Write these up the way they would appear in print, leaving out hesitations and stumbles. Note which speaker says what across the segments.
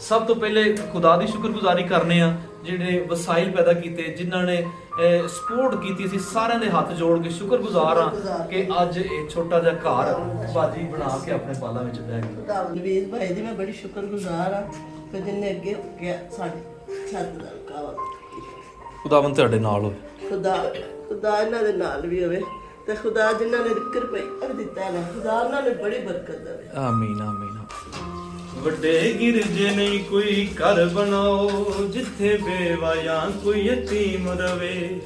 Speaker 1: सब तो पहले खुदा की शुक्रगुजारी करने जिहड़े वसाइल पैदा किए, जिन्होंने सपोर्ट की, असीं सारिਆਂ ਦੇ हथ जोड़ के शुक्रगुजार हाँ कि अज ये छोटा जिहा घर बाजी बना के अपने बालों में बह गए।
Speaker 2: नवीद भाई दी मैं बड़ी शुक्रगुजार हाँ कि जिन्हें अगे साडी छत दा कावा
Speaker 1: खुदावंद तुहाडे नाल होवे।
Speaker 2: खुदा खुदा इन्हां दे नाल भी होवे ते खुदा जिन्हां ने रुपया दिता है खुदा उन्हां ने बड़ी बरकत देवे।
Speaker 1: आमीन आमीन। ਵੱਡੇ ਗਿਰਜੇ ਨਹੀਂ ਕੋਈ ਘਰ ਬਣਾਓ, ਜਿੱਥੇ ਬੇਵਾਇਆ ਕੋਈ ਯਤੀਮ ਰਵੇ।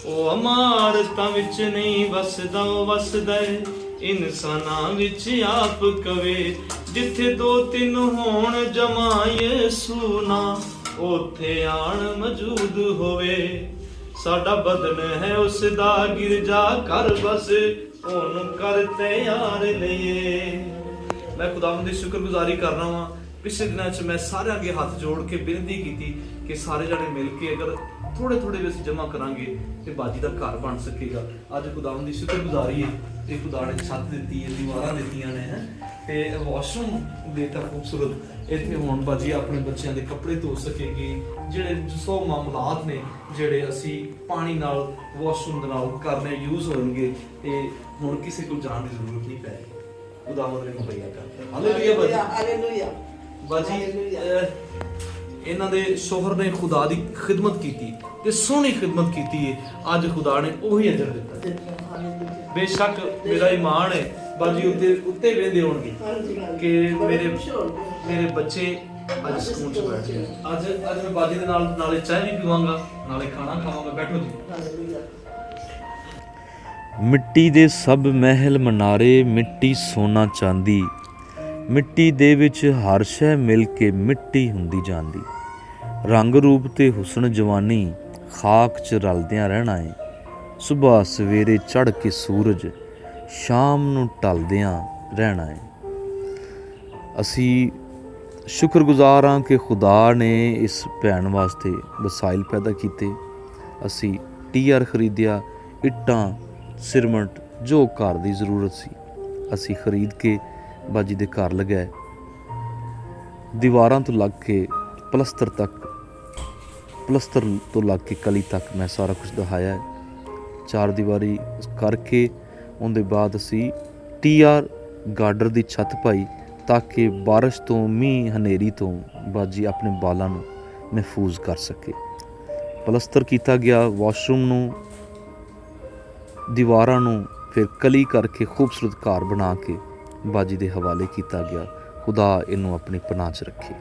Speaker 1: ਉਹ ਇਮਾਰਤਾਂ ਵਿੱਚ ਨਹੀਂ ਵਸਦਾ, ਉਹ ਵਸਦਾ ਏ ਇਨਸਾਨਾਂ ਵਿੱਚ ਆਪ ਕਵੇ। ਜਿੱਥੇ ਦੋ ਤਿੰਨ ਹੋਣ ਜਮਾ ਯਿਸੂ ਨਾ, ਉੱਥੇ ਆਣ ਮੌਜੂਦ ਹੋਵੇ। ਸਾਡਾ ਬਦਨ ਹੈ ਉਸ ਦਾ ਗਿਰਜਾ ਘਰ, ਬਸ ਉਹਨੂੰ ਕਰ ਤਿਆਰ ਲਈਏ। मैं खुदावंद की शुक्रगुजारी कर रहा हाँ। पिछले दिनों च मैं सारे अगे हाथ जोड़ के बेनती की कि सारे जने मिल के अगर थोड़े थोड़े भी जमा करांगे तो बाजी का घर बन सकेगा। अज खुदावंद की शुक्रगुजारी है कि खुदा ने छत दी है, दीवारां दित्तियां ने है ते वॉशरूम देता खूबसूरत। इत्थे हुण बाजी अपने बच्चों के कपड़े धो सकेगी। जिहड़े 100 मामलात ने जिहड़े असी पानी नाल वॉशरूम दे नाल करने यूज होणगे ते हुण किसी को जाण की जरूरत नहीं पैगी। खुदावंद ने मुहैया कर। हालेलुया बाजी,
Speaker 2: हालेलुया
Speaker 1: बाजी इन्हां दे शोहर ने खुदा दी खिदमत कीती ते सोहनी खिदमत कीती है। अज खुदा ने ओही अजर दिता। बेशक मेरा ईमान है बाजी उत्ते उत्ते वेंदे होणगे कि मेरे बच्चे अज स्कूल च बैठे। अज मैं बाजी दे नाल नाले चाय भी पीवांगा, नाले खाना खावांगा। बैठो जी।
Speaker 2: हालेलुया।
Speaker 3: ਮਿੱਟੀ ਦੇ ਸਭ ਮਹਿਲ ਮਨਾਰੇ, ਮਿੱਟੀ ਸੋਨਾ ਚਾਂਦੀ, ਮਿੱਟੀ ਦੇ ਵਿੱਚ ਹਰ ਸ਼ੈ ਮਿਲ ਕੇ ਮਿੱਟੀ ਹੁੰਦੀ ਜਾਂਦੀ। ਰੰਗ ਰੂਪ ਤੇ ਹੁਸਨ ਜਵਾਨੀ ਖਾਕ 'ਚ ਰਲਦਿਆਂ ਰਹਿਣਾ ਏ। ਸੁਬਾਹ ਸਵੇਰੇ ਚੜ੍ਹ ਕੇ ਸੂਰਜ, ਸ਼ਾਮ ਨੂੰ ਢਲਦਿਆਂ ਰਹਿਣਾ ਏ। ਅਸੀਂ ਸ਼ੁਕਰਗੁਜ਼ਾਰ ਹਾਂ ਕਿ ਖੁਦਾ ਨੇ ਇਸ ਭੈਣ ਵਾਸਤੇ ਵਸਾਇਲ ਪੈਦਾ ਕੀਤੇ। ਅਸੀਂ ਟੀਆਰ ਖਰੀਦਿਆ, ਇੱਟਾਂ ਸਿਰਮਟ ਜੋ ਘਰ ਦੀ ਜ਼ਰੂਰਤ ਸੀ ਅਸੀਂ ਖਰੀਦ ਕੇ ਬਾਜੀ ਦੇ ਘਰ ਲਗਾਏ। ਦੀਵਾਰਾਂ ਤੋਂ ਲੱਗ ਕੇ ਪਲਸਤਰ ਤੱਕ, ਪਲਸਤਰ ਤੋਂ ਲੱਗ ਕੇ ਕਲੀ ਤੱਕ ਮੈਂ ਸਾਰਾ ਕੁਝ ਦਿਖਾਇਆ ਹੈ। ਚਾਰ ਦੀਵਾਰੀ ਕਰਕੇ ਉਹਦੇ ਬਾਅਦ ਅਸੀਂ ਟੀਆਰ ਗਾਰਡਰ ਦੀ ਛੱਤ ਪਾਈ ਤਾਂ ਕਿ ਬਾਰਿਸ਼ ਤੋਂ, ਮੀਂਹ ਹਨੇਰੀ ਤੋਂ ਬਾਜੀ ਆਪਣੇ ਬਾਲਾਂ ਨੂੰ ਮਹਿਫੂਜ਼ ਕਰ ਸਕੇ। ਪਲਸਤਰ ਕੀਤਾ ਗਿਆ। ਵਾਸ਼ਰੂਮ ਨੂੰ, ਦੀਵਾਰਾਂ ਨੂੰ ਫਿਰ ਕਲੀ ਕਰਕੇ ਖੂਬਸੂਰਤ ਘਰ ਬਣਾ ਕੇ ਬਾਜੀ ਦੇ ਹਵਾਲੇ ਕੀਤਾ ਗਿਆ। ਖੁਦਾ ਇਹਨੂੰ ਆਪਣੀ ਪਨਾਹ 'ਚ ਰੱਖੇ।